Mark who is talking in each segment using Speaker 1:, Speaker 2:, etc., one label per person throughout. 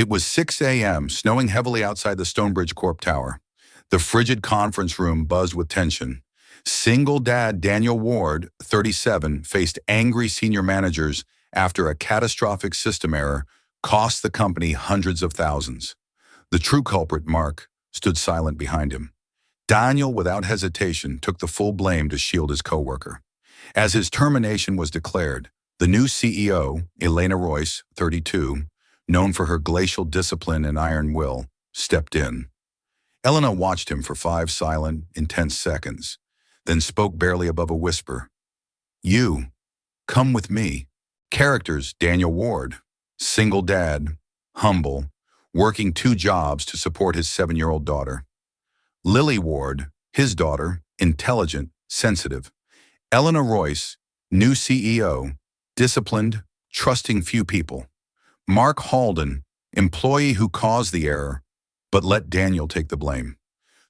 Speaker 1: It was 6 a.m., snowing heavily outside the Stonebridge Tower. The frigid conference room buzzed with tension. Single dad Daniel Ward, 37, faced angry senior managers after a catastrophic system error cost the company hundreds of thousands. The true culprit, Mark, stood silent behind him. Daniel, without hesitation, took the full blame to shield his coworker. As his termination was declared, the new CEO, Elena Royce, 32, known for her glacial discipline and iron will, stepped in. Elena watched him for 5 silent, intense seconds, then spoke barely above a whisper. "You, come with me." Characters: Daniel Ward, single dad, humble, working 2 jobs to support his 7-year-old daughter. Lily Ward, his daughter, intelligent, sensitive. Elena Royce, new CEO, disciplined, trusting few people. Mark Halden, employee who caused the error, but let Daniel take the blame.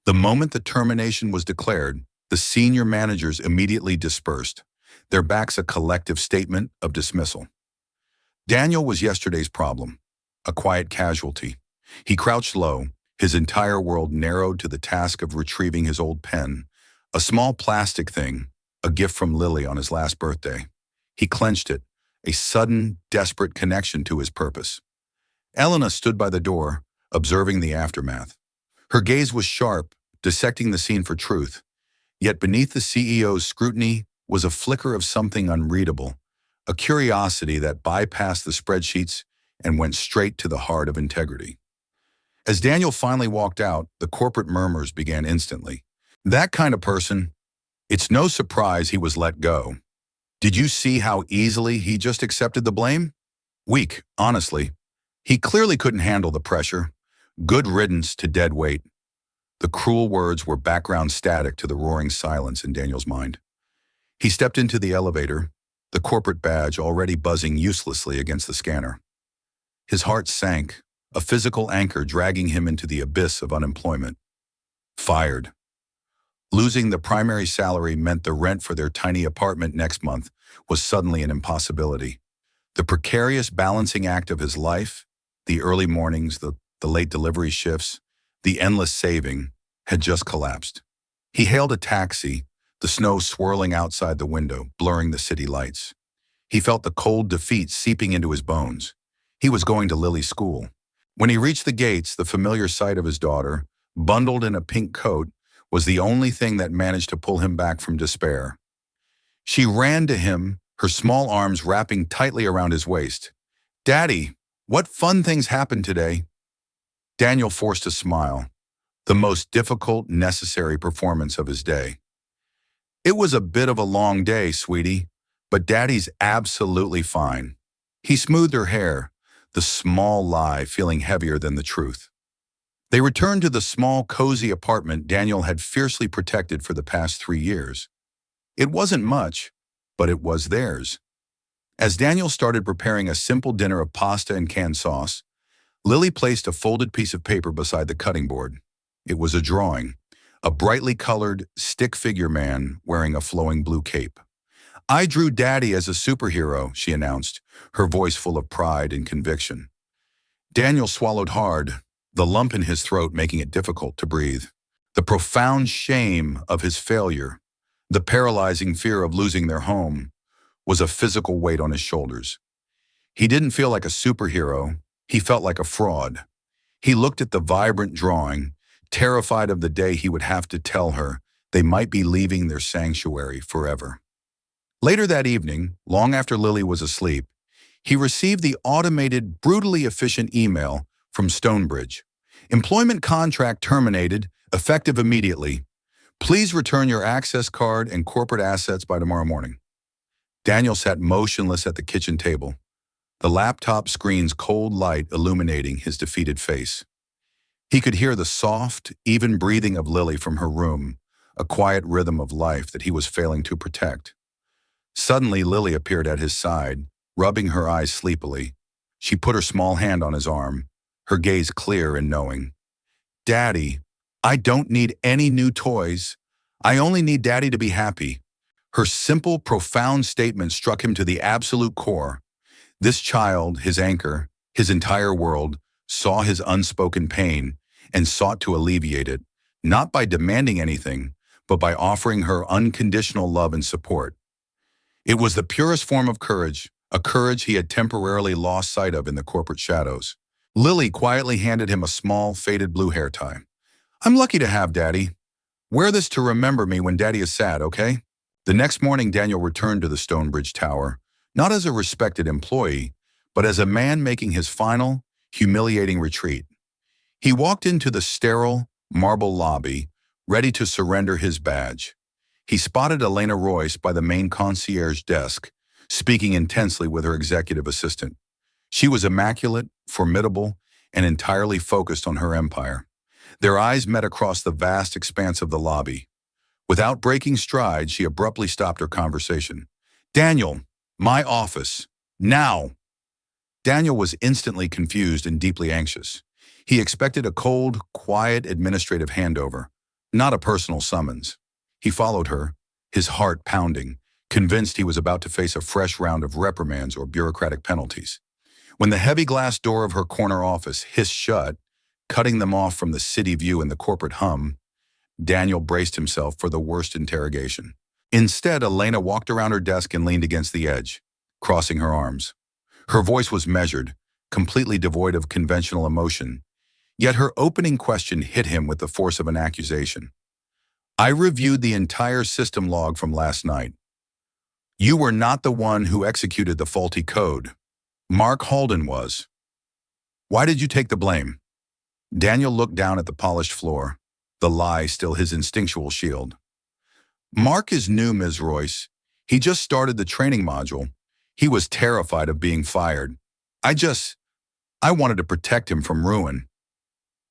Speaker 1: The moment the termination was declared, the senior managers immediately dispersed, their backs a collective statement of dismissal. Daniel was yesterday's problem, a quiet casualty. He crouched low, his entire world narrowed to the task of retrieving his old pen, a small plastic thing, a gift from Lily on his last birthday. He clenched it, a sudden, desperate connection to his purpose. Elena stood by the door, observing the aftermath. Her gaze was sharp, dissecting the scene for truth. Yet beneath the CEO's scrutiny was a flicker of something unreadable, a curiosity that bypassed the spreadsheets and went straight to the heart of integrity. As Daniel finally walked out, the corporate murmurs began instantly. That kind of person, it's no surprise he was let go. Did you see how easily he just accepted the blame? Weak, honestly. He clearly couldn't handle the pressure. Good riddance to dead weight. The cruel words were background static to the roaring silence in Daniel's mind. He stepped into the elevator, the corporate badge already buzzing uselessly against the scanner. His heart sank, a physical anchor dragging him into the abyss of unemployment. Fired. Losing the primary salary meant the rent for their tiny apartment next month was suddenly an impossibility. The precarious balancing act of his life, the early mornings, the late delivery shifts, the endless saving, had just collapsed. He hailed a taxi, the snow swirling outside the window, blurring the city lights. He felt the cold defeat seeping into his bones. He was going to Lily's school. When he reached the gates, the familiar sight of his daughter, bundled in a pink coat, was the only thing that managed to pull him back from despair. She ran to him, her small arms wrapping tightly around his waist. "Daddy, what fun things happened today?" Daniel forced a smile, the most difficult, necessary performance of his day. "It was a bit of a long day, sweetie, but Daddy's absolutely fine." He smoothed her hair, the small lie feeling heavier than the truth. They returned to the small, cozy apartment Daniel had fiercely protected for the past 3 years. It wasn't much, but it was theirs. As Daniel started preparing a simple dinner of pasta and canned sauce, Lily placed a folded piece of paper beside the cutting board. It was a drawing, a brightly colored stick figure man wearing a flowing blue cape. "I drew Daddy as a superhero," she announced, her voice full of pride and conviction. Daniel swallowed hard, the lump in his throat making it difficult to breathe. The profound shame of his failure, the paralyzing fear of losing their home, was a physical weight on his shoulders. He didn't feel like a superhero, he felt like a fraud. He looked at the vibrant drawing, terrified of the day he would have to tell her they might be leaving their sanctuary forever. Later that evening, long after Lily was asleep, he received the automated, brutally efficient email from Stonebridge. "Employment contract terminated, effective immediately. Please return your access card and corporate assets by tomorrow morning." Daniel sat motionless at the kitchen table, the laptop screen's cold light illuminating his defeated face. He could hear the soft, even breathing of Lily from her room, a quiet rhythm of life that he was failing to protect. Suddenly, Lily appeared at his side, rubbing her eyes sleepily. She put her small hand on his arm, her gaze clear and knowing. "Daddy, I don't need any new toys. I only need Daddy to be happy." Her simple, profound statement struck him to the absolute core. This child, his anchor, his entire world, saw his unspoken pain, and sought to alleviate it, not by demanding anything, but by offering her unconditional love and support. It was the purest form of courage, a courage he had temporarily lost sight of in the corporate shadows. Lily quietly handed him a small, faded blue hair tie. "I'm lucky to have Daddy. Wear this to remember me when Daddy is sad, okay?" The next morning, Daniel returned to the Stonebridge Tower, not as a respected employee, but as a man making his final, humiliating retreat. He walked into the sterile, marble lobby, ready to surrender his badge. He spotted Elena Royce by the main concierge desk, speaking intensely with her executive assistant. She was immaculate, formidable, and entirely focused on her empire. Their eyes met across the vast expanse of the lobby. Without breaking stride, she abruptly stopped her conversation. "Daniel, my office. Now!" Daniel was instantly confused and deeply anxious. He expected a cold, quiet administrative handover, not a personal summons. He followed her, his heart pounding, convinced he was about to face a fresh round of reprimands or bureaucratic penalties. When the heavy glass door of her corner office hissed shut, cutting them off from the city view and the corporate hum, Daniel braced himself for the worst interrogation. Instead, Elena walked around her desk and leaned against the edge, crossing her arms. Her voice was measured, completely devoid of conventional emotion, yet her opening question hit him with the force of an accusation. "I reviewed the entire system log from last night. You were not the one who executed the faulty code. Mark Halden was. Why did you take the blame?" Daniel looked down at the polished floor, the lie still his instinctual shield. "Mark is new, Ms. Royce. He just started the training module. He was terrified of being fired. I wanted to protect him from ruin."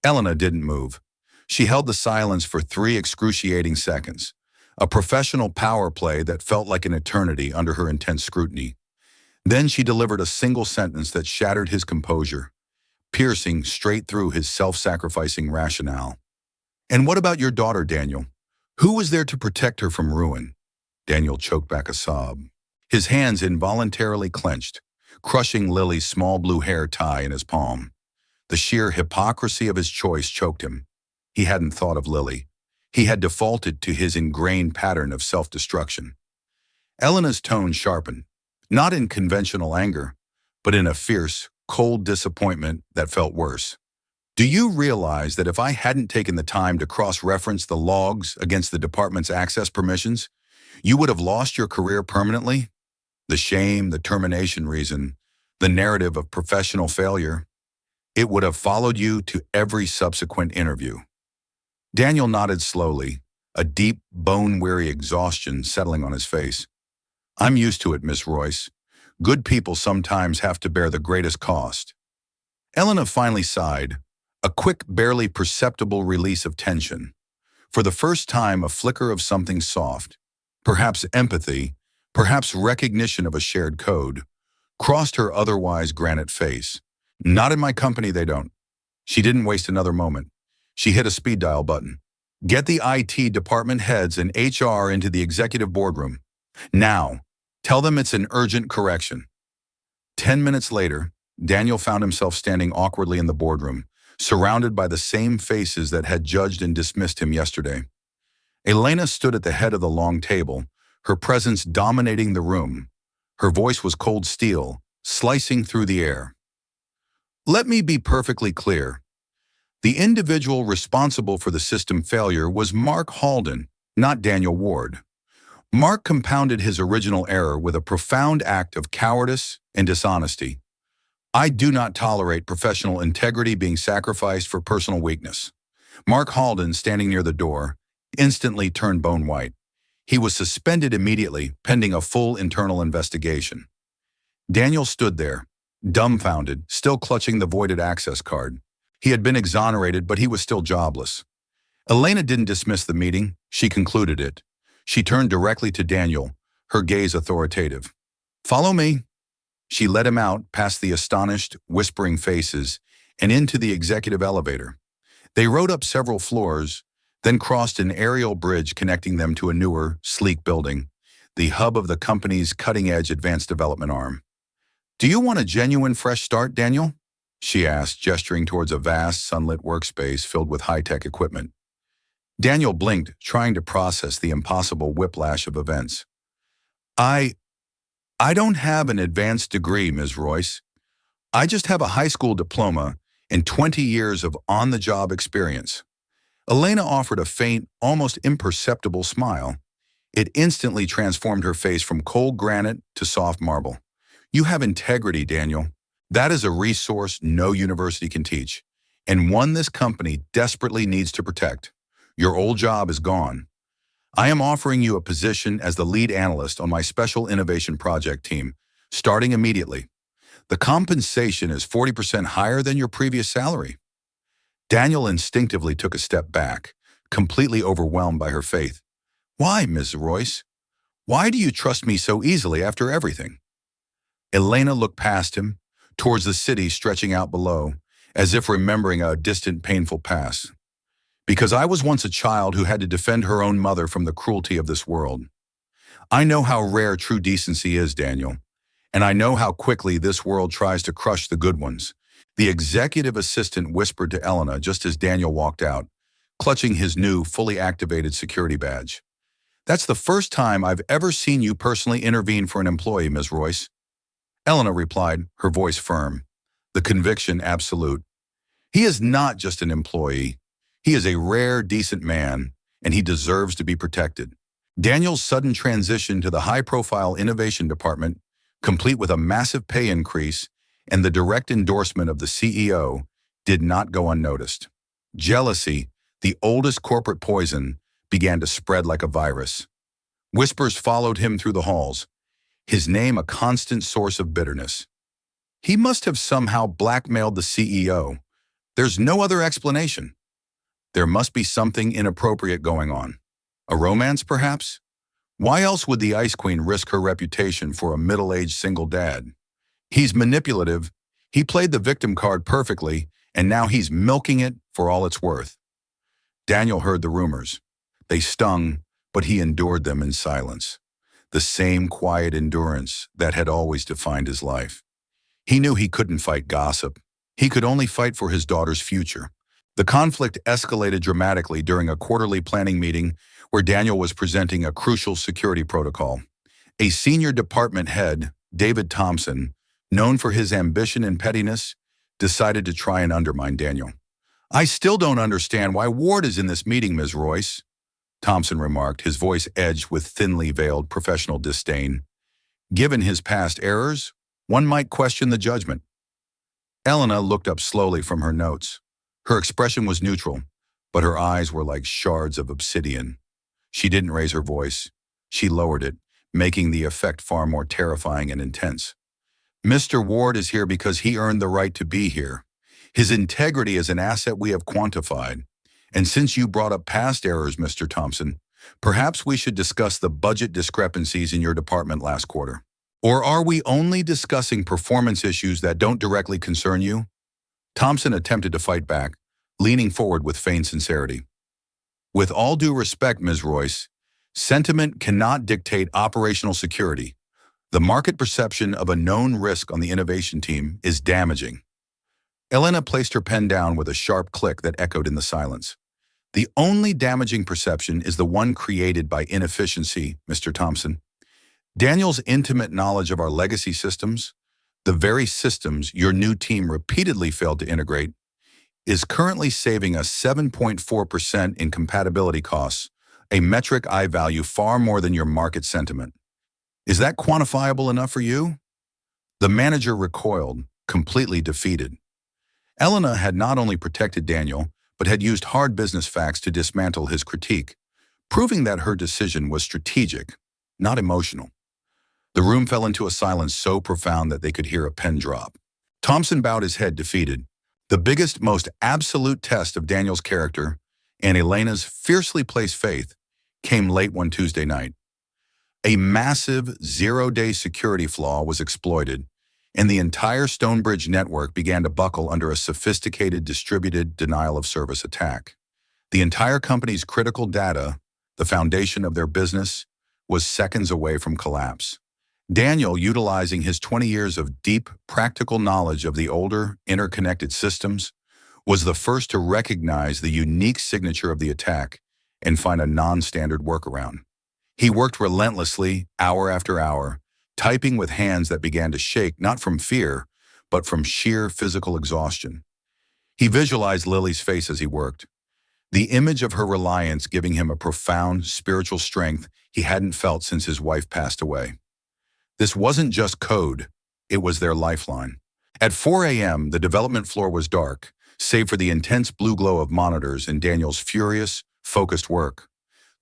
Speaker 1: Elena didn't move. She held the silence for 3 excruciating seconds, a professional power play that felt like an eternity under her intense scrutiny. Then she delivered a single sentence that shattered his composure, piercing straight through his self-sacrificing rationale. "And what about your daughter, Daniel? Who was there to protect her from ruin?" Daniel choked back a sob. His hands involuntarily clenched, crushing Lily's small blue hair tie in his palm. The sheer hypocrisy of his choice choked him. He hadn't thought of Lily. He had defaulted to his ingrained pattern of self-destruction. Elena's tone sharpened, not in conventional anger, but in a fierce, cold disappointment that felt worse. "Do you realize that if I hadn't taken the time to cross-reference the logs against the department's access permissions, you would have lost your career permanently? The shame, the termination reason, the narrative of professional failure, it would have followed you to every subsequent interview." Daniel nodded slowly, a deep, bone-weary exhaustion settling on his face. "I'm used to it, Miss Royce. Good people sometimes have to bear the greatest cost." Elena finally sighed, a quick, barely perceptible release of tension. For the first time, a flicker of something soft, perhaps empathy, perhaps recognition of a shared code, crossed her otherwise granite face. "Not in my company, they don't." She didn't waste another moment. She hit a speed dial button. "Get the IT department heads and HR into the executive boardroom. Now, tell them it's an urgent correction." 10 minutes later, Daniel found himself standing awkwardly in the boardroom, surrounded by the same faces that had judged and dismissed him yesterday. Elena stood at the head of the long table, her presence dominating the room. Her voice was cold steel, slicing through the air. "Let me be perfectly clear. The individual responsible for the system failure was Mark Halden, not Daniel Ward. Mark compounded his original error with a profound act of cowardice and dishonesty. I do not tolerate professional integrity being sacrificed for personal weakness." Mark Halden, standing near the door, instantly turned bone white. He was suspended immediately, pending a full internal investigation. Daniel stood there, dumbfounded, still clutching the voided access card. He had been exonerated, but he was still jobless. Elena didn't dismiss the meeting, she concluded it. She turned directly to Daniel, her gaze authoritative. "Follow me." She led him out past the astonished, whispering faces and into the executive elevator. They rode up several floors, then crossed an aerial bridge connecting them to a newer, sleek building, the hub of the company's cutting-edge advanced development arm. "Do you want a genuine fresh start, Daniel?" she asked, gesturing towards a vast, sunlit workspace filled with high-tech equipment. Daniel blinked, trying to process the impossible whiplash of events. I don't have an advanced degree, Ms. Royce. I just have a high school diploma and 20 years of on-the-job experience. Elena offered a faint, almost imperceptible smile. It instantly transformed her face from cold granite to soft marble. You have integrity, Daniel. That is a resource no university can teach, and one this company desperately needs to protect. Your old job is gone. I am offering you a position as the lead analyst on my special innovation project team, starting immediately. The compensation is 40% higher than your previous salary. Daniel instinctively took a step back, completely overwhelmed by her faith. Why, Ms. Royce? Why do you trust me so easily after everything? Elena looked past him, towards the city stretching out below, as if remembering a distant, painful past. Because I was once a child who had to defend her own mother from the cruelty of this world. I know how rare true decency is, Daniel, and I know how quickly this world tries to crush the good ones. The executive assistant whispered to Elena just as Daniel walked out, clutching his new, fully activated security badge. That's the first time I've ever seen you personally intervene for an employee, Ms. Royce. Elena replied, her voice firm, the conviction absolute. He is not just an employee. He is a rare, decent man, and he deserves to be protected. Daniel's sudden transition to the high-profile innovation department, complete with a massive pay increase and the direct endorsement of the CEO, did not go unnoticed. Jealousy, the oldest corporate poison, began to spread like a virus. Whispers followed him through the halls, his name a constant source of bitterness. He must have somehow blackmailed the CEO. There's no other explanation. There must be something inappropriate going on. A romance, perhaps? Why else would the Ice Queen risk her reputation for a middle-aged single dad? He's manipulative, he played the victim card perfectly, and now he's milking it for all it's worth. Daniel heard the rumors. They stung, but he endured them in silence. The same quiet endurance that had always defined his life. He knew he couldn't fight gossip. He could only fight for his daughter's future. The conflict escalated dramatically during a quarterly planning meeting where Daniel was presenting a crucial security protocol. A senior department head, David Thompson, known for his ambition and pettiness, decided to try and undermine Daniel. I still don't understand why Ward is in this meeting, Ms. Royce, Thompson remarked, his voice edged with thinly veiled professional disdain. Given his past errors, one might question the judgment. Elena looked up slowly from her notes. Her expression was neutral, but her eyes were like shards of obsidian. She didn't raise her voice. She lowered it, making the effect far more terrifying and intense. Mr. Ward is here because he earned the right to be here. His integrity is an asset we have quantified. And since you brought up past errors, Mr. Thompson, perhaps we should discuss the budget discrepancies in your department last quarter. Or are we only discussing performance issues that don't directly concern you? Thompson attempted to fight back, leaning forward with feigned sincerity. With all due respect, Ms. Royce, sentiment cannot dictate operational security. The market perception of a known risk on the innovation team is damaging. Elena placed her pen down with a sharp click that echoed in the silence. The only damaging perception is the one created by inefficiency, Mr. Thompson. Daniel's intimate knowledge of our legacy systems, the very systems your new team repeatedly failed to integrate, is currently saving us 7.4% in compatibility costs, a metric I value far more than your market sentiment. Is that quantifiable enough for you? The manager recoiled, completely defeated. Elena had not only protected Daniel, but had used hard business facts to dismantle his critique, proving that her decision was strategic, not emotional. The room fell into a silence so profound that they could hear a pen drop. Thompson bowed his head, defeated. The biggest, most absolute test of Daniel's character and Elena's fiercely placed faith came late one Tuesday night. A massive zero-day security flaw was exploited, and the entire Stonebridge network began to buckle under a sophisticated distributed denial-of-service attack. The entire company's critical data, the foundation of their business, was seconds away from collapse. Daniel, utilizing his 20 years of deep, practical knowledge of the older, interconnected systems, was the first to recognize the unique signature of the attack and find a non-standard workaround. He worked relentlessly, hour after hour, typing with hands that began to shake not from fear, but from sheer physical exhaustion. He visualized Lily's face as he worked, the image of her reliance giving him a profound spiritual strength he hadn't felt since his wife passed away. This wasn't just code, it was their lifeline. At 4 a.m., the development floor was dark, save for the intense blue glow of monitors and Daniel's furious, focused work.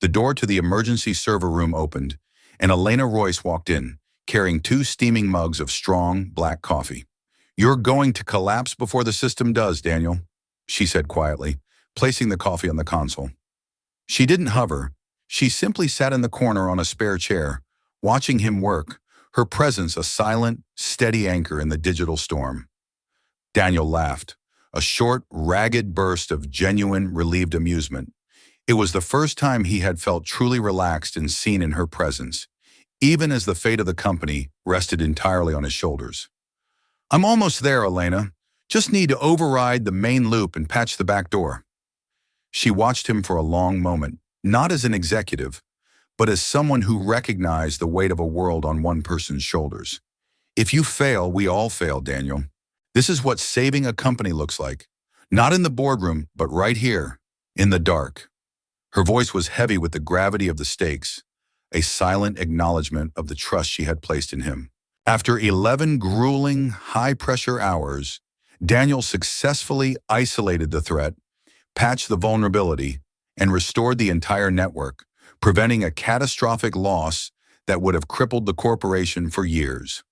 Speaker 1: The door to the emergency server room opened, and Elena Royce walked in, carrying 2 steaming mugs of strong, black coffee. "You're going to collapse before the system does, Daniel," she said quietly, placing the coffee on the console. She didn't hover. She simply sat in the corner on a spare chair, watching him work, her presence a silent, steady anchor in the digital storm. Daniel laughed, a short, ragged burst of genuine, relieved amusement. It was the first time he had felt truly relaxed and seen in her presence, even as the fate of the company rested entirely on his shoulders. "I'm almost there, Elena. Just need to override the main loop and patch the back door." She watched him for a long moment, not as an executive, but as someone who recognized the weight of a world on one person's shoulders. "If you fail, we all fail, Daniel. This is what saving a company looks like. Not in the boardroom, but right here, in the dark." Her voice was heavy with the gravity of the stakes, a silent acknowledgement of the trust she had placed in him. After 11 grueling, high-pressure hours, Daniel successfully isolated the threat, patched the vulnerability, and restored the entire network, preventing a catastrophic loss that would have crippled the corporation for years.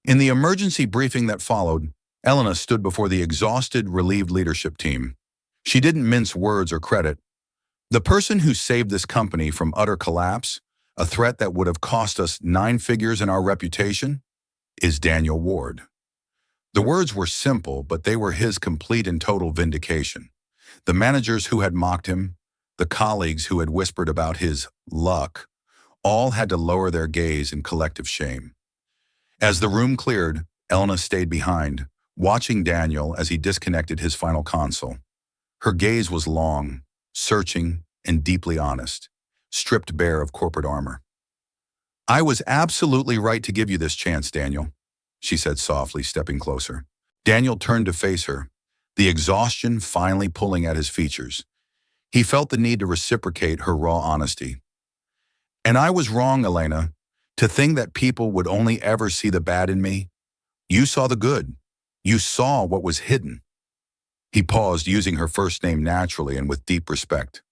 Speaker 1: In the emergency briefing that followed, Elena stood before the exhausted, relieved leadership team. She didn't mince words or credit. "The person who saved this company from utter collapse, a threat that would have cost us 9 figures in our reputation, is Daniel Ward." The words were simple, but they were his complete and total vindication. The managers who had mocked him, the colleagues who had whispered about his luck, all had to lower their gaze in collective shame. As the room cleared, Elena stayed behind, watching Daniel as he disconnected his final console. Her gaze was long, searching, and deeply honest, stripped bare of corporate armor. "I was absolutely right to give you this chance, Daniel," she said softly, stepping closer. Daniel turned to face her, the exhaustion finally pulling at his features. He felt the need to reciprocate her raw honesty. "And I was wrong, Elena, to think that people would only ever see the bad in me. You saw the good. You saw what was hidden." He paused, using her first name naturally and with deep respect.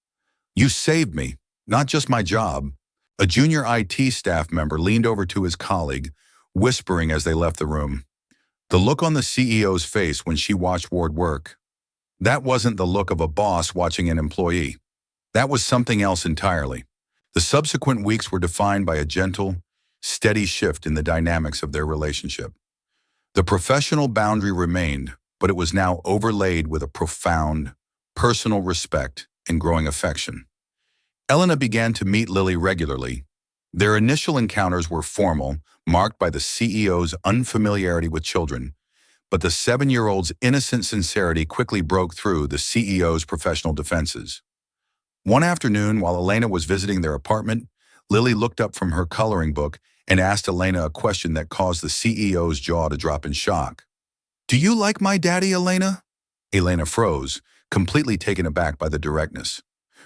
Speaker 1: "You saved me, not just my job." A junior IT staff member leaned over to his colleague, whispering as they left the room. The look on the CEO's face when she watched Ward work, that wasn't the look of a boss watching an employee. That was something else entirely. The subsequent weeks were defined by a gentle, steady shift in the dynamics of their relationship. The professional boundary remained, but it was now overlaid with a profound, personal respect and growing affection. Elena began to meet Lily regularly. Their initial encounters were formal, marked by the CEO's unfamiliarity with children, but the 7-year-old's innocent sincerity quickly broke through the CEO's professional defenses. One afternoon, while Elena was visiting their apartment, Lily looked up from her coloring book and asked Elena a question that caused the CEO's jaw to drop in shock. "Do you like my daddy, Elena?" Elena froze, completely taken aback by the directness.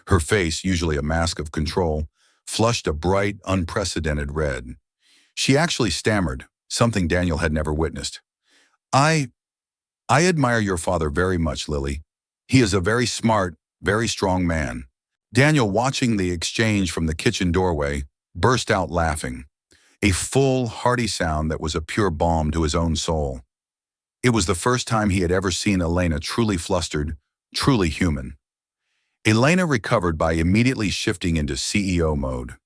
Speaker 1: Her face, usually a mask of control, flushed a bright, unprecedented red. She actually stammered, something Daniel had never witnessed. I admire your father very much, Lily. He is a very smart, very strong man." Daniel, watching the exchange from the kitchen doorway, burst out laughing, a full, hearty sound that was a pure balm to his own soul. It was the first time he had ever seen Elena truly flustered, truly human. Elena recovered by immediately shifting into CEO mode.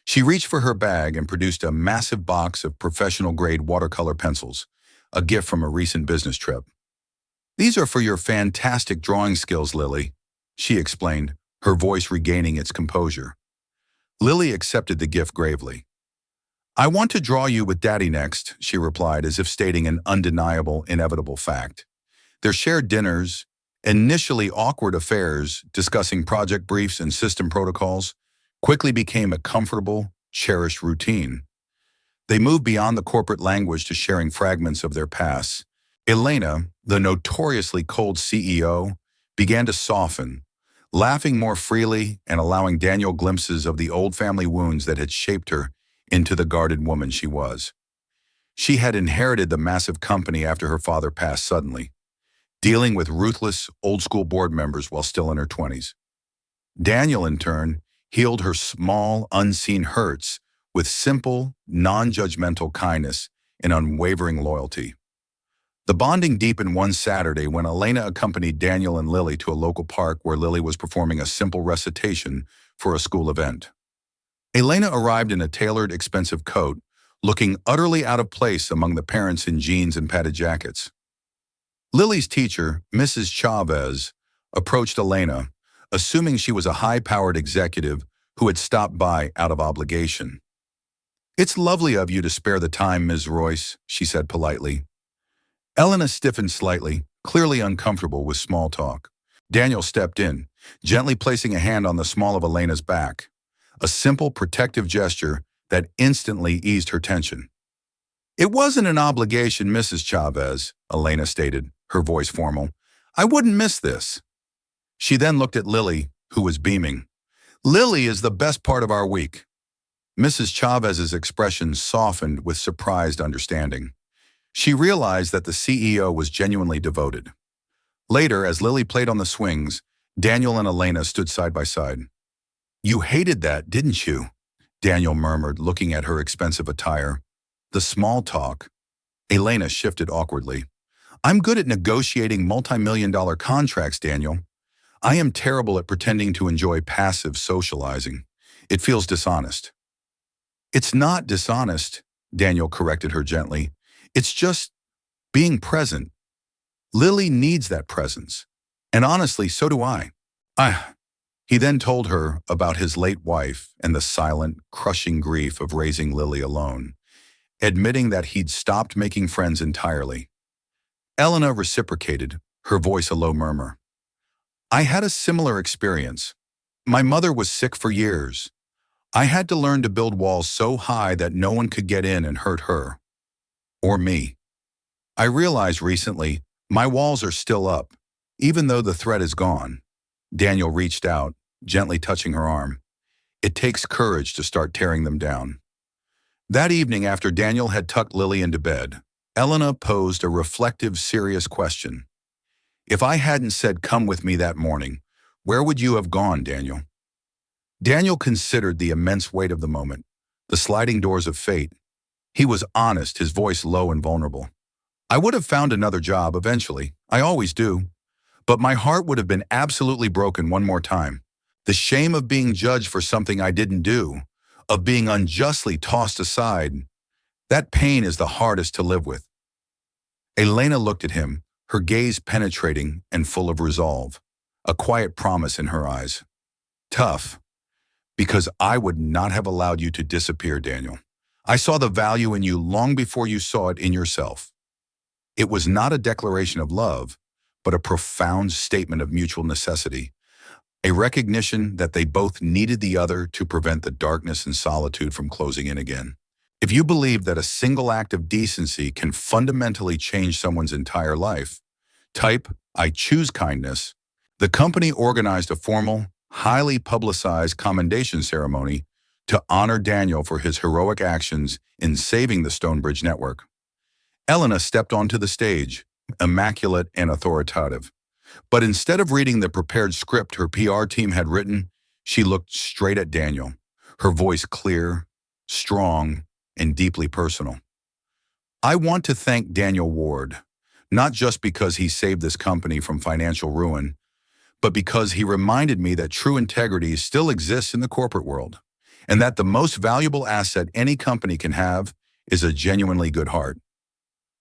Speaker 1: She reached for her bag and produced a massive box of professional-grade watercolor pencils, a gift from a recent business trip. "These are for your fantastic drawing skills, Lily," she explained, her voice regaining its composure. Lily accepted the gift gravely. I want to draw you with Daddy next, she replied, as if stating an undeniable, inevitable fact. Their shared dinners, initially awkward affairs discussing project briefs and system protocols, quickly became a comfortable, cherished routine. They moved beyond the corporate language to sharing fragments of their past. Elena, the notoriously cold CEO, began to soften, laughing more freely and allowing Daniel glimpses of the old family wounds that had shaped her into the guarded woman she was. She had inherited the massive company after her father passed suddenly, dealing with ruthless, old-school board members while still in her 20s. Daniel, in turn, healed her small, unseen hurts with simple, non-judgmental kindness and unwavering loyalty. The bonding deepened one Saturday when Elena accompanied Daniel and Lily to a local park where Lily was performing a simple recitation for a school event. Elena arrived in a tailored, expensive coat, looking utterly out of place among the parents in jeans and padded jackets. Lily's teacher, Mrs. Chavez, approached Elena, assuming she was a high-powered executive who had stopped by out of obligation. "It's lovely of you to spare the time, Ms. Royce," she said politely. Elena stiffened slightly, clearly uncomfortable with small talk. Daniel stepped in, gently placing a hand on the small of Elena's back, a simple protective gesture that instantly eased her tension. "It wasn't an obligation, Mrs. Chavez," Elena stated, her voice formal. "I wouldn't miss this." She then looked at Lily, who was beaming. "Lily is the best part of our week." Mrs. Chavez's expression softened with surprised understanding. She realized that the CEO was genuinely devoted. Later, as Lily played on the swings, Daniel and Elena stood side by side. "You hated that, didn't you?" Daniel murmured, looking at her expensive attire. The small talk. Elena shifted awkwardly. "I'm good at negotiating multi-million-dollar contracts, Daniel. I am terrible at pretending to enjoy passive socializing. It feels dishonest." "It's not dishonest," Daniel corrected her gently. "It's just being present. Lily needs that presence. And honestly, so do I." He then told her about his late wife and the silent, crushing grief of raising Lily alone, admitting that he'd stopped making friends entirely. Elena reciprocated, her voice a low murmur. "I had a similar experience. My mother was sick for years. I had to learn to build walls so high that no one could get in and hurt her. Or me. I realized recently my walls are still up, even though the threat is gone." Daniel reached out, gently touching her arm. "It takes courage to start tearing them down." That evening, after Daniel had tucked Lily into bed, Elena posed a reflective, serious question. "If I hadn't said come with me that morning, where would you have gone, Daniel?" Daniel considered the immense weight of the moment, the sliding doors of fate. He was honest, his voice low and vulnerable. "I would have found another job eventually. I always do. But my heart would have been absolutely broken one more time. The shame of being judged for something I didn't do, of being unjustly tossed aside, that pain is the hardest to live with." Elena looked at him, her gaze penetrating and full of resolve, a quiet promise in her eyes. "Tough, because I would not have allowed you to disappear, Daniel. I saw the value in you long before you saw it in yourself." It was not a declaration of love, but a profound statement of mutual necessity, a recognition that they both needed the other to prevent the darkness and solitude from closing in again. If you believe that a single act of decency can fundamentally change someone's entire life, type "I choose kindness." The company organized a formal, highly publicized commendation ceremony to honor Daniel for his heroic actions in saving the Stonebridge network. Elena stepped onto the stage, immaculate and authoritative. But instead of reading the prepared script her PR team had written, she looked straight at Daniel, her voice clear, strong, and deeply personal. "I want to thank Daniel Ward, not just because he saved this company from financial ruin, but because he reminded me that true integrity still exists in the corporate world, and that the most valuable asset any company can have is a genuinely good heart."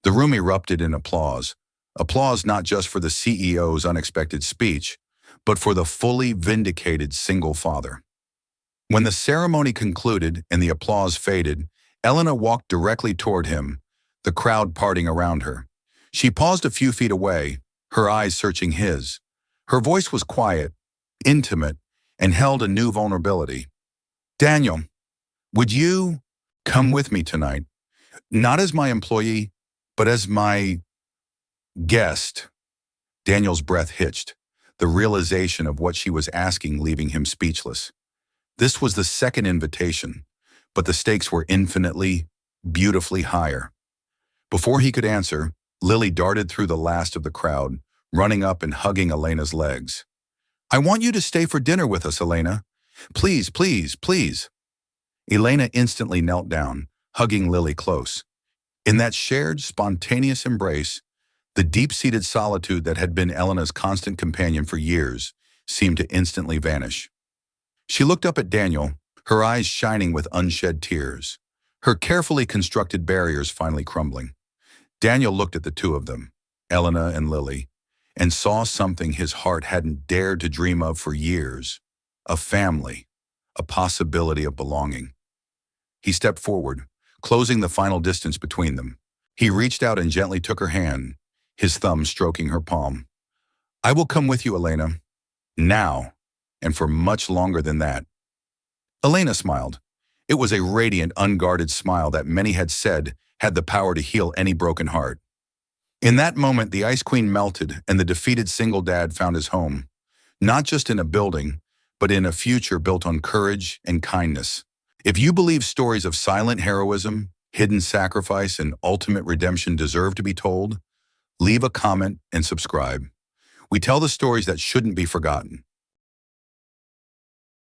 Speaker 1: The room erupted in applause. Applause not just for the CEO's unexpected speech, but for the fully vindicated single father. When the ceremony concluded and the applause faded, Elena walked directly toward him, the crowd parting around her. She paused a few feet away, her eyes searching his. Her voice was quiet, intimate, and held a new vulnerability. Daniel, would you come with me tonight? Not as my employee, but as my guest. Daniel's breath hitched, the realization of what she was asking leaving him speechless. This was the second invitation, but the stakes were infinitely, beautifully higher. Before he could answer, Lily darted through the last of the crowd, running up and hugging Elena's legs. I want you to stay for dinner with us, Elena. Please, please, please. Elena instantly knelt down, hugging Lily close. In that shared, spontaneous embrace, the deep-seated solitude that had been Elena's constant companion for years seemed to instantly vanish. She looked up at Daniel, her eyes shining with unshed tears, her carefully constructed barriers finally crumbling. Daniel looked at the two of them, Elena and Lily, and saw something his heart hadn't dared to dream of for years: a family, a possibility of belonging. He stepped forward, closing the final distance between them. He reached out and gently took her hand, his thumb stroking her palm. I will come with you, Elena. Now, and for much longer than that. Elena smiled. It was a radiant, unguarded smile that many had said had the power to heal any broken heart. In that moment, the Ice Queen melted and the defeated single dad found his home, not just in a building, but in a future built on courage and kindness. If you believe stories of silent heroism, hidden sacrifice, and ultimate redemption deserve to be told, leave a comment and subscribe. We tell the stories that shouldn't be forgotten.